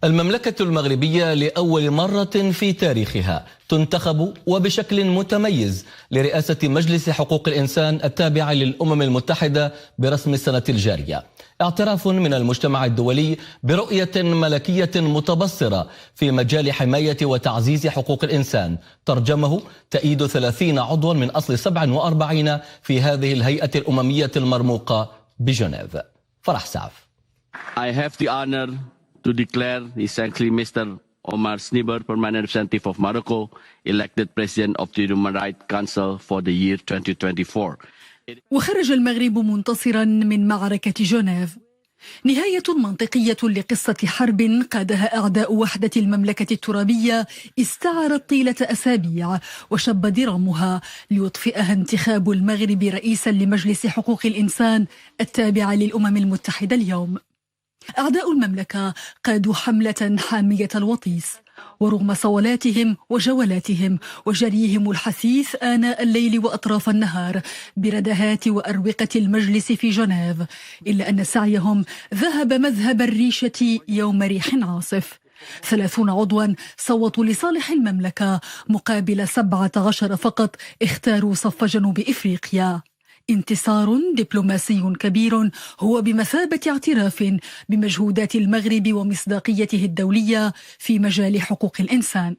المملكة المغربية لأول مرة في تاريخها تنتخب وبشكل متميز لرئاسة مجلس حقوق الإنسان التابع للأمم المتحدة برسم السنة الجارية، اعتراف من المجتمع الدولي برؤية ملكية متبصرة في مجال حماية وتعزيز حقوق الإنسان، ترجمه تأييد 30 عضوا من أصل 47 في هذه الهيئة الأممية المرموقة بجنيف. فرح سعف. I have the honor to declare His Excellency Mr. Omar Sniber, Permanent Representative of Morocco, elected President of the Human Rights Council for the year 2024. وخرج المغرب منتصرا من معركة جنيف، نهاية منطقية لقصة حرب قادها أعداء وحدة المملكة الترابية استعرت طيلة أسابيع وشب ضرامها ليطفئها انتخاب المغرب رئيسا لمجلس حقوق الإنسان التابع للأمم المتحدة اليوم. أعداء المملكة قادوا حملة حامية الوطيس، ورغم صولاتهم وجولاتهم وجريهم الحثيث آناء الليل وأطراف النهار بردهات وأروقة المجلس في جنيف، إلا أن سعيهم ذهب مذهب الريشة يوم ريح عاصف. 30 عضوا صوتوا لصالح المملكة مقابل 17 فقط اختاروا صف جنوب إفريقيا. انتصار دبلوماسي كبير هو بمثابة اعتراف بمجهودات المغرب ومصداقيته الدولية في مجال حقوق الإنسان.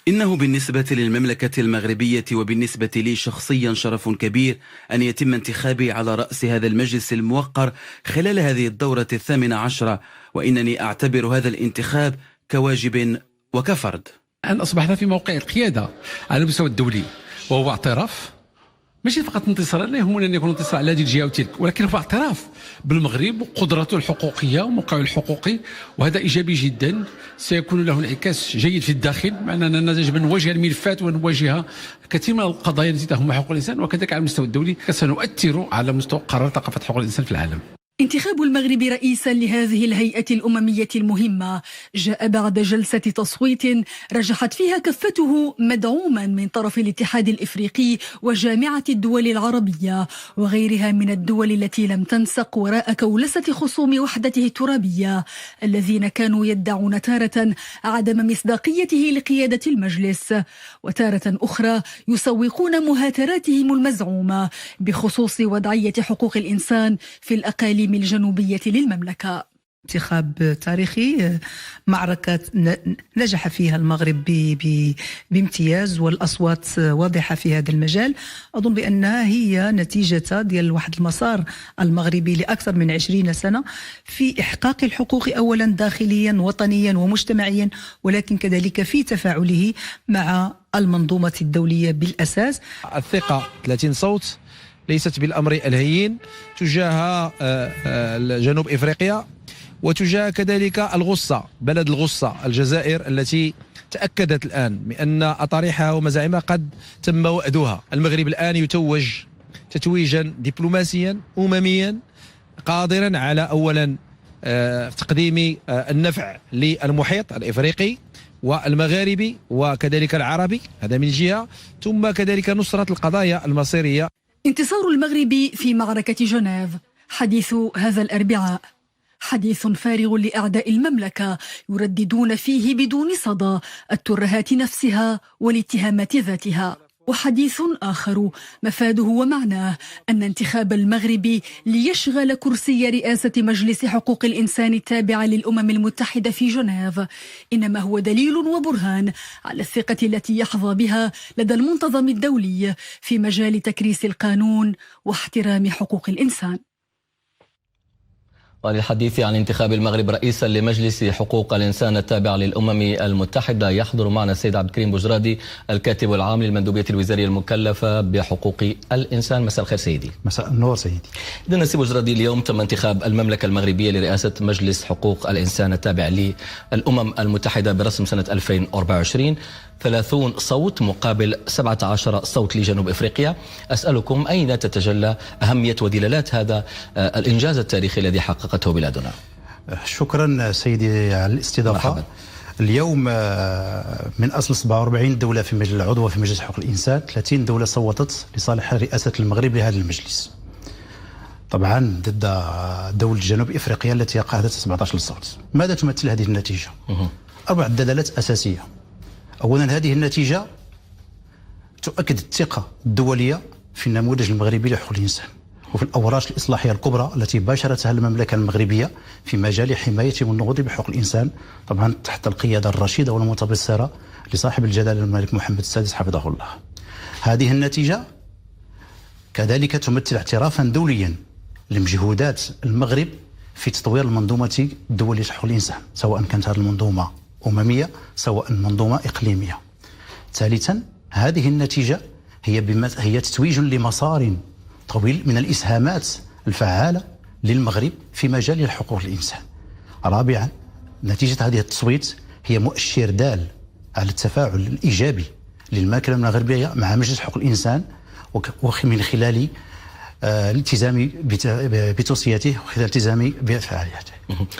إنه بالنسبة للمملكة المغربية وبالنسبة لي شخصيا شرف كبير أن يتم انتخابي على رأس هذا المجلس الموقر خلال هذه الدورة 18، وإنني أعتبر هذا الانتخاب كواجب وكفرض. أن أصبحنا في موقع القيادة على المستوى الدولي، وهو اعتراف ماشي فقط انتصار، لا يهمنا أن يكون انتصار على هذه الجهة وتلك، ولكن هو اعتراف بالمغرب وقدرته الحقوقية وموقعه الحقوقي، وهذا إيجابي جدا. سيكون له انعكاس جيد في الداخل، مع أننا نجب أن نواجه الملفات ونواجه كثير من القضايا التي تهم حقوق الإنسان، وكذلك على المستوى الدولي سنؤثر على مستوى قرار ثقافة حقوق الإنسان في العالم. انتخاب المغرب رئيسا لهذه الهيئة الأممية المهمة جاء بعد جلسة تصويت رجحت فيها كفته مدعوما من طرف الاتحاد الإفريقي وجامعة الدول العربية وغيرها من الدول التي لم تنسق وراء كولسة خصوم وحدته الترابية الذين كانوا يدعون تارة عدم مصداقيته لقيادة المجلس، وتارة أخرى يسوقون مهاتراتهم المزعومة بخصوص وضعية حقوق الإنسان في الأقاليم الجنوبية للمملكة. انتخاب تاريخي، معركة نجح فيها المغرب بامتياز، والأصوات واضحة في هذا المجال. أظن بأنها هي نتيجة ديال واحد المسار المغربي لأكثر من 20 سنة في إحقاق الحقوق أولا داخليا وطنيا ومجتمعيا، ولكن كذلك في تفاعله مع المنظومة الدولية بالأساس. الثقة 30 صوت ليست بالأمر الهين تجاه جنوب إفريقيا وتجاه كذلك الغصة، بلد الغصة الجزائر، التي تأكدت الآن بأن أطارحها ومزاعمها قد تم وأدها. المغرب الآن يتوج تتويجا دبلوماسيا أمميا قادرا على أولا تقديم النفع للمحيط الإفريقي والمغاربي وكذلك العربي، هذا من جهة، ثم كذلك نصرة القضايا المصيرية. انتصار المغرب في معركة جنيف حديث هذا الأربعاء، حديث فارغ لأعداء المملكة يرددون فيه بدون صدى الترهات نفسها والاتهامات ذاتها، وحديث آخر مفاده ومعناه أن انتخاب المغرب ليشغل كرسي رئاسة مجلس حقوق الإنسان التابع للأمم المتحدة في جنيف إنما هو دليل وبرهان على الثقة التي يحظى بها لدى المنتظم الدولي في مجال تكريس القانون واحترام حقوق الإنسان. وللحديث عن انتخاب المغرب رئيسا لمجلس حقوق الإنسان التابع للأمم المتحدة يحضر معنا السيد عبد الكريم بوجرادي، الكاتب العام للمندوبية الوزارية المكلفة بحقوق الإنسان. مساء الخير سيدي. مساء النور سيدي. إذن السيد بوجرادي، اليوم تم انتخاب المملكة المغربية لرئاسة مجلس حقوق الإنسان التابع للأمم المتحدة برسم سنة 2024، 30 صوت مقابل 17 صوت لجنوب إفريقيا. أسألكم أين تتجلى أهمية ودلالات هذا الإنجاز التاريخي الذي حققته بلادنا؟ شكرا سيدي على الاستضافة. مرحبا. اليوم من أصل 47 دولة في مجلس العضوة في مجلس حقوق الإنسان، 30 دولة صوتت لصالح رئاسة المغرب لهذا المجلس. طبعا ضد دولة جنوب إفريقيا التي قادت 17 صوت. ماذا تمثل هذه النتيجة؟ 4 دلالات أساسية. أولا هذه النتيجة تؤكد الثقة الدولية في النموذج المغربي لحقوق الإنسان وفي الأوراق الإصلاحية الكبرى التي باشرتها المملكة المغربية في مجال حماية والنهوض بحقوق الإنسان، طبعا تحت القيادة الرشيدة والمتبصرة لصاحب الجلالة الملك محمد السادس حفظه الله. هذه النتيجة كذلك تمثل اعترافا دوليا لمجهودات المغرب في تطوير المنظومة الدولية لحقوق الإنسان، سواء كانت هذه المنظومة أممية سواء منظومة إقليمية. ثالثا هذه النتيجة هي تتويج لمسار طويل من الإسهامات الفعالة للمغرب في مجال حقوق الإنسان. رابعا نتيجة هذه التصويت هي مؤشر دال على التفاعل الإيجابي للمملكة المغربية مع مجلس حقوق الإنسان ومن خلال الالتزام بتوصياته وخلال الالتزام بفعالياته.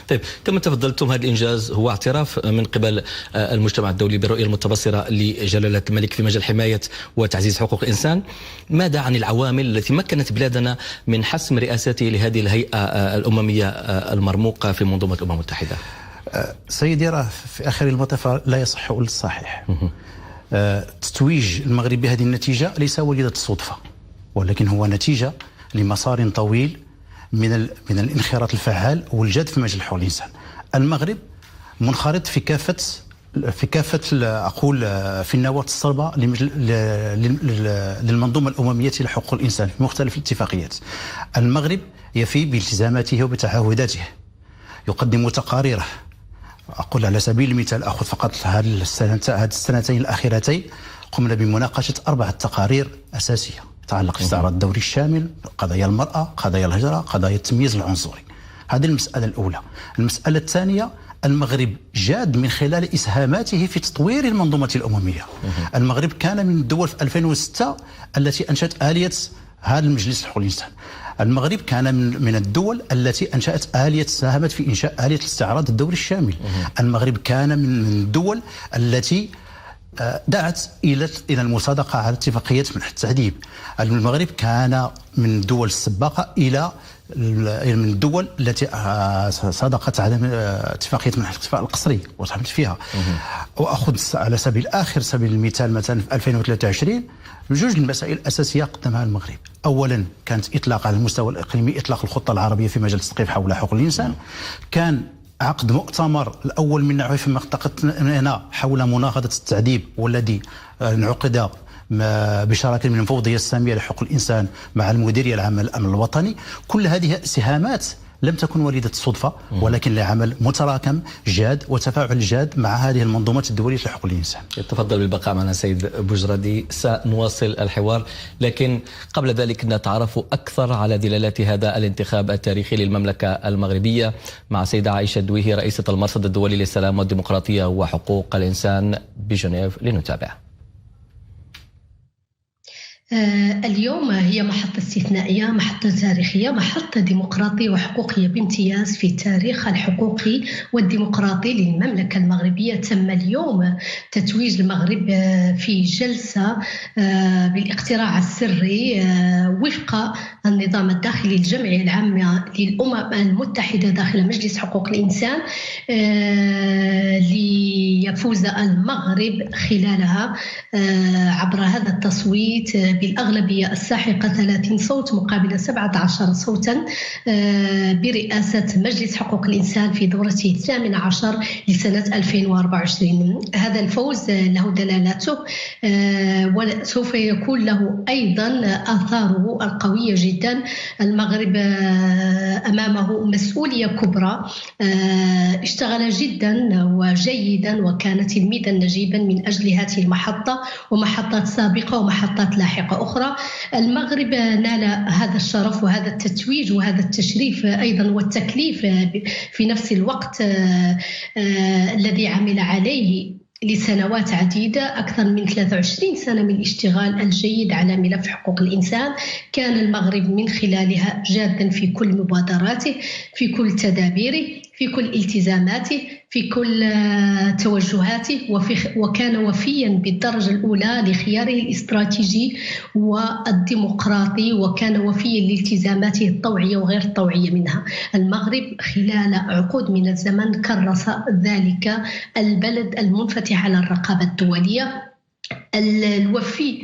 طيب كما تفضلتم، هذا الإنجاز هو اعتراف من قبل المجتمع الدولي بالرؤية المتبصرة لجلالة الملك في مجال حماية وتعزيز حقوق الإنسان. ماذا عن العوامل التي مكنت بلادنا من حسم رئاسته لهذه الهيئة الأممية المرموقة في منظومة الأمم المتحدة؟ سيدي، راه في آخر المطاف لا يصح إلا الصحيح. تتويج المغرب بهذه النتيجة ليس وليدة الصدفة، ولكن هو نتيجة لمسار طويل من الانخراط الفعال والجاد في مجال حقوق الإنسان. المغرب منخرط في كافة أقول في النواة الصلبة للمنظومة الأممية لحقوق الإنسان في مختلف الاتفاقيات. المغرب يفي بالتزاماته وبتعهداته، يقدم تقاريره. أقول على سبيل المثال، أخذ فقط هذه السنتين الأخيرتين قمنا بمناقشة 4 تقارير أساسية تتعلق باستعراض الدوري الشامل، قضايا المرأة، قضايا الهجرة، قضايا التمييز العنصري. هذه المسألة الأولى. المسألة الثانية، المغرب جاد من خلال إسهاماته في تطوير المنظومة الأممية. المغرب كان من الدول في 2006 التي أنشأت آلية هذا المجلس لحقوق الإنسان. المغرب كان من الدول التي أنشأت ساهمت في إنشاء آلية الاستعراض الدوري الشامل. المغرب كان من الدول التي دعت إلى المصادقة على اتفاقية منح التعذيب. المغرب كان من الدول السباقة إلى من الدول التي صادقت على اتفاقية منح الاختفاء القسري وساهمت فيها. وأخذ على سبيل المثال مثلا في 2023 جوج المسائل الأساسية قدمها المغرب. أولا كانت إطلاق على المستوى الإقليمي إطلاق الخطة العربية في مجال التثقيف حول حقوق الإنسان. كان عقد مؤتمر الأول من نوعه في منطقتنا حول مناهضة التعذيب، والذي انعقد بشراكة من المفوضية السامية لحقوق الإنسان مع المديرية العامة للأمن الوطني. كل هذه سهامات لم تكن وليدة الصدفة، ولكن لعمل متراكم جاد وتفاعل جاد مع هذه المنظومات الدولية لحقوق الإنسان. تفضل بالبقاء معنا سيد بوجردي، سنواصل الحوار، لكن قبل ذلك نتعرف أكثر على دلالات هذا الانتخاب التاريخي للمملكة المغربية مع سيدة عائشة الدويهي رئيسة المرصد الدولي للسلام والديمقراطية وحقوق الإنسان بجنيف. لنتابع. اليوم هي محطة استثنائية، محطة تاريخية، محطة ديمقراطية وحقوقية بامتياز في التاريخ الحقوقي والديمقراطي للمملكة المغربية. تم اليوم تتويج المغرب في جلسة بالاقتراع السري وفق النظام الداخلي للجمعية العامة للأمم المتحدة داخل مجلس حقوق الإنسان، ليفوز المغرب خلالها عبر هذا التصويت بالأغلبية الساحقة 30 صوت مقابل 17 صوتا برئاسة مجلس حقوق الإنسان في دورته 18 لسنة 2024. هذا الفوز له دلالاته وسوف يكون له أيضا آثاره القوية جدا. المغرب أمامه مسؤولية كبرى، اشتغل جدا وجيدا وكان تلميذا نجيبا من أجل هذه المحطة ومحطات سابقة ومحطات لاحقة أخرى. المغرب نال هذا الشرف وهذا التتويج وهذا التشريف أيضا والتكليف في نفس الوقت الذي عمل عليه لسنوات عديدة، أكثر من 23 سنة من الاشتغال الجيد على ملف حقوق الإنسان. كان المغرب من خلالها جادا في كل مبادراته، في كل تدابيره، في كل التزاماته، في كل توجهاته، وكان وفيا بالدرجة الأولى لخياره الاستراتيجي والديمقراطي، وكان وفيا لالتزاماته الطوعية وغير الطوعية منها. المغرب خلال عقود من الزمن كرس ذلك البلد المنفتح على الرقابة الدولية، الوفي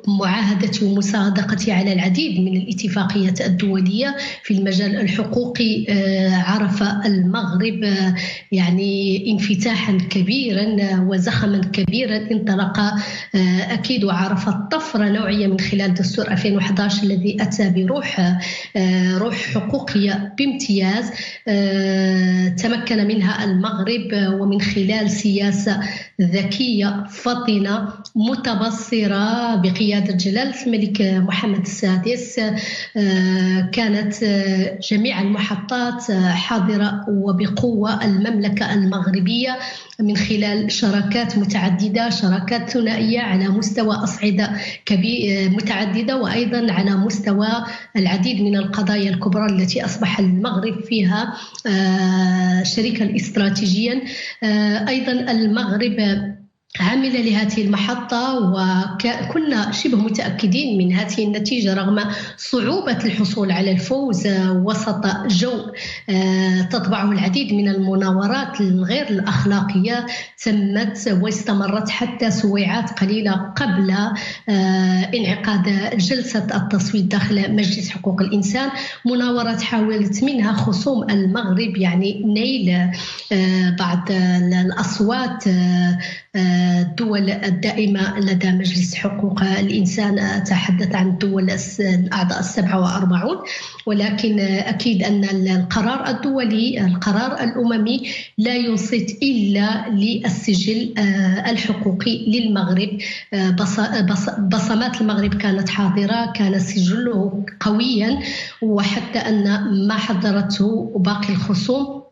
لمعاهدته ومصادقته على العديد من الاتفاقيات الدولية في المجال الحقوقي. عرف المغرب يعني انفتاحا كبيرا وزخما كبيرا انطلق أكيد، وعرف طفرة نوعية من خلال دستور 2011 الذي أتى روح حقوقية بامتياز تمكن منها المغرب، ومن خلال سياسة ذكية فطنة متبصرة بقيادة جلالة الملك محمد السادس، كانت جميع المحطات حاضرة وبقوة المملكة المغربية من خلال شراكات متعددة، شراكات ثنائية على مستوى أصعدة متعددة، وأيضا على مستوى العديد من القضايا الكبرى التي أصبح المغرب فيها شريكا استراتيجيا. أيضا المغرب عمل لهذه المحطة، وكنا شبه متأكدين من هذه النتيجة رغم صعوبة الحصول على الفوز وسط جو تطبعه العديد من المناورات الغير الأخلاقية تمت واستمرت حتى سويعات قليلة قبل انعقاد جلسة التصويت داخل مجلس حقوق الإنسان. مناورات حاولت منها خصوم المغرب يعني نيل بعض الأصوات الدول الدائمة لدى مجلس حقوق الإنسان، أتحدث عن الدول الأعضاء 47، ولكن أكيد أن القرار الدولي القرار الأممي لا ينصت إلا للسجل الحقوقي للمغرب. بصمات المغرب كانت حاضرة، كان سجله قويا، وحتى أن ما حضرته باقي الخصوم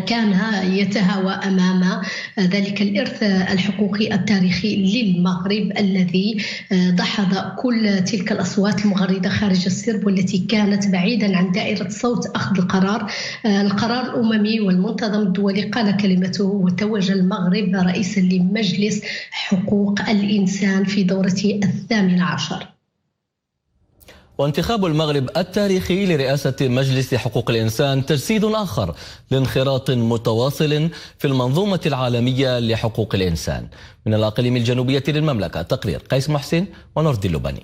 كان يتهاوى أمام ذلك الإرث الحقوقي التاريخي للمغرب الذي دحض كل تلك الأصوات المغردة خارج السرب والتي كانت بعيدا عن دائرة صوت أخذ القرار. القرار الأممي والمنتظم الدولي قال كلمته، وتوج المغرب رئيسا لمجلس حقوق الإنسان في دورته 18. وانتخاب المغرب التاريخي لرئاسة مجلس حقوق الإنسان تجسيد آخر لانخراط متواصل في المنظومة العالمية لحقوق الإنسان. من الأقاليم الجنوبية للمملكة، تقرير قيس محسن ونوردي اللبني.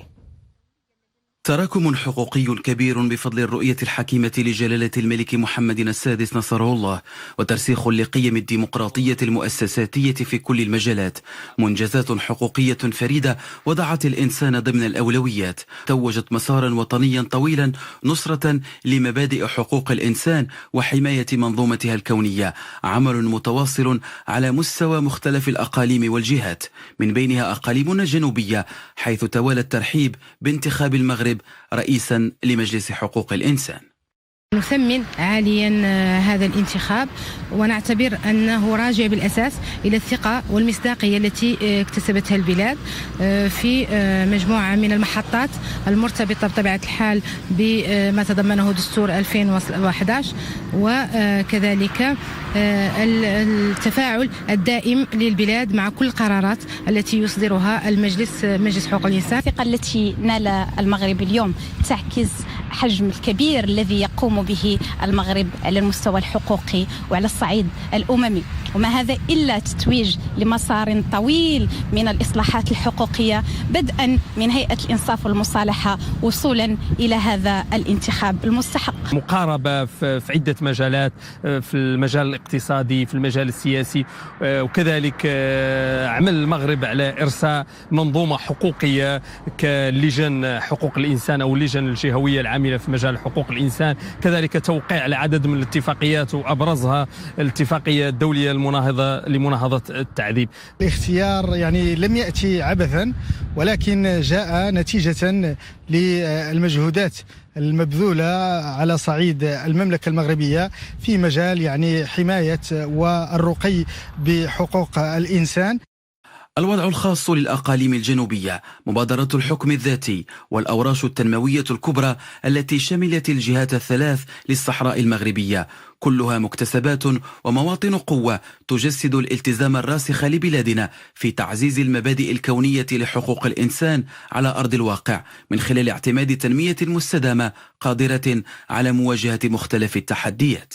تراكم حقوقي كبير بفضل الرؤية الحكيمة لجلالة الملك محمد السادس نصره الله، وترسيخ لقيم الديمقراطية المؤسساتية في كل المجالات، منجزات حقوقية فريدة وضعت الإنسان ضمن الأولويات، توجت مسارا وطنيا طويلا نصرة لمبادئ حقوق الإنسان وحماية منظومتها الكونية، عمل متواصل على مستوى مختلف الأقاليم والجهات، من بينها أقاليمنا الجنوبية، حيث توالى الترحيب بانتخاب المغرب رئيسا لمجلس حقوق الإنسان. نثمن عاليا هذا الانتخاب، ونعتبر أنه راجع بالأساس إلى الثقة والمصداقية التي اكتسبتها البلاد في مجموعة من المحطات المرتبطة بطبيعة الحال بما تضمنه دستور 2011، وكذلك التفاعل الدائم للبلاد مع كل القرارات التي يصدرها مجلس حقوق الإنسان. الثقة التي نال المغرب اليوم تعكس حجم الكبير الذي يقوم به المغرب على المستوى الحقوقي وعلى الصعيد الأممي، وما هذا إلا تتويج لمسار طويل من الإصلاحات الحقوقية، بدءا من هيئة الإنصاف والمصالحة وصولا إلى هذا الانتخاب المستحق. مقاربة في عدة مجالات، في المجال الاقتصادي، في المجال السياسي، وكذلك عمل المغرب على إرساء منظومة حقوقية كلجان حقوق الإنسان أو اللجان الجهوية العاملة في مجال حقوق الإنسان، كذلك توقيع على عدد من الاتفاقيات وأبرزها الاتفاقية الدولية لمناهضة التعذيب. الاختيار يعني لم يأتي عبثا، ولكن جاء نتيجة للمجهودات المبذولة على صعيد المملكة المغربية في مجال يعني حماية والرقي بحقوق الإنسان. الوضع الخاص للأقاليم الجنوبية، مبادرة الحكم الذاتي، والأوراش التنموية الكبرى التي شملت الجهات الثلاث للصحراء المغربية، كلها مكتسبات ومواطن قوة تجسد الالتزام الراسخ لبلادنا في تعزيز المبادئ الكونية لحقوق الإنسان على أرض الواقع من خلال اعتماد تنمية مستدامة قادرة على مواجهة مختلف التحديات.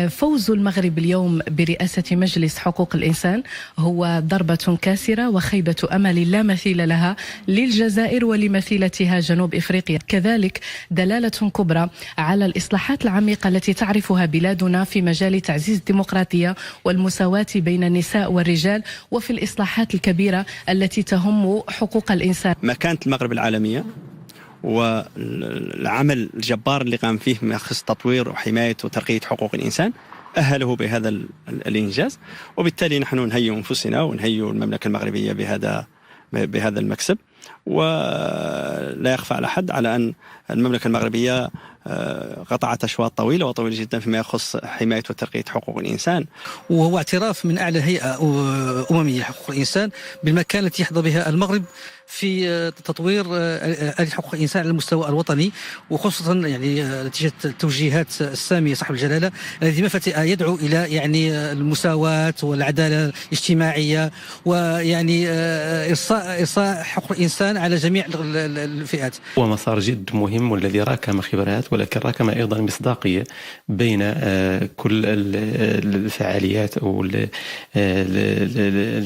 فوز المغرب اليوم برئاسة مجلس حقوق الإنسان هو ضربة كاسرة وخيبة أمل لا مثيل لها للجزائر ولمثيلتها جنوب إفريقيا، كذلك دلالة كبرى على الإصلاحات العميقة التي تعرفها بلادنا في مجال تعزيز الديمقراطية والمساواة بين النساء والرجال وفي الإصلاحات الكبيرة التي تهم حقوق الإنسان. مكانة المغرب العالمية والعمل الجبار اللي قام فيه ما يخص تطوير وحماية وترقية حقوق الإنسان أهله بهذا الإنجاز، وبالتالي نحن نهيئ أنفسنا ونهيئ المملكة المغربية بهذا المكسب. ولا يخفى على حد على أن المملكة المغربية قطعت أشواط طويلة جدا فيما يخص حماية وترقية حقوق الإنسان، وهو اعتراف من أعلى هيئة أممية حقوق الإنسان بالمكانة التي يحظى بها المغرب في تطوير حقوق الإنسان على المستوى الوطني، وخصوصا يعني نتيجة التوجيهات السامية صاحب الجلالة الذي يدعو إلى يعني المساواة والعدالة الاجتماعية ويعني إرساء حقوق الإنسان على جميع الفئات. هو مسار جد مهم والذي راكم خبرات، ولكن راكم أيضا مصداقية بين كل الفعاليات أو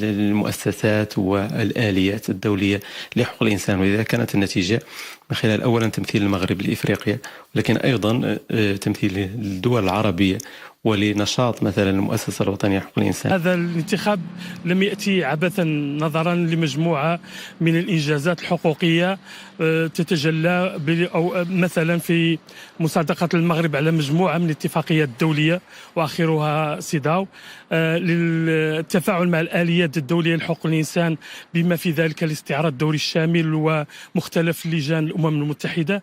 المؤسسات والآليات الدولية لحقوق الإنسان. ولذا كانت النتيجة من خلال أولا تمثيل المغرب لإفريقيا، ولكن أيضا تمثيل الدول العربية ولنشاط مثلا المؤسسة الوطنية لحقوق الإنسان. هذا الانتخاب لم يأتي عبثا نظرا لمجموعة من الإنجازات الحقوقية تتجلى أو مثلا في مصادقة المغرب على مجموعة من الاتفاقيات الدولية وآخرها سيداو، للتفاعل مع الآليات الدولية لحقوق الإنسان بما في ذلك الاستعراض الدوري الشامل ومختلف لجان الأمم المتحدة.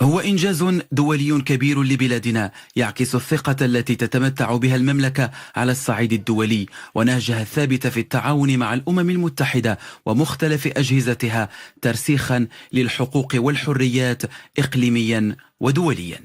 هو إنجاز دولي كبير لبلادنا يعكس الثقة التي تتمتع بها المملكة على الصعيد الدولي ونهجها الثابت في التعاون مع الأمم المتحدة ومختلف أجهزتها ترسيخا للحقوق والحريات إقليميا ودوليا.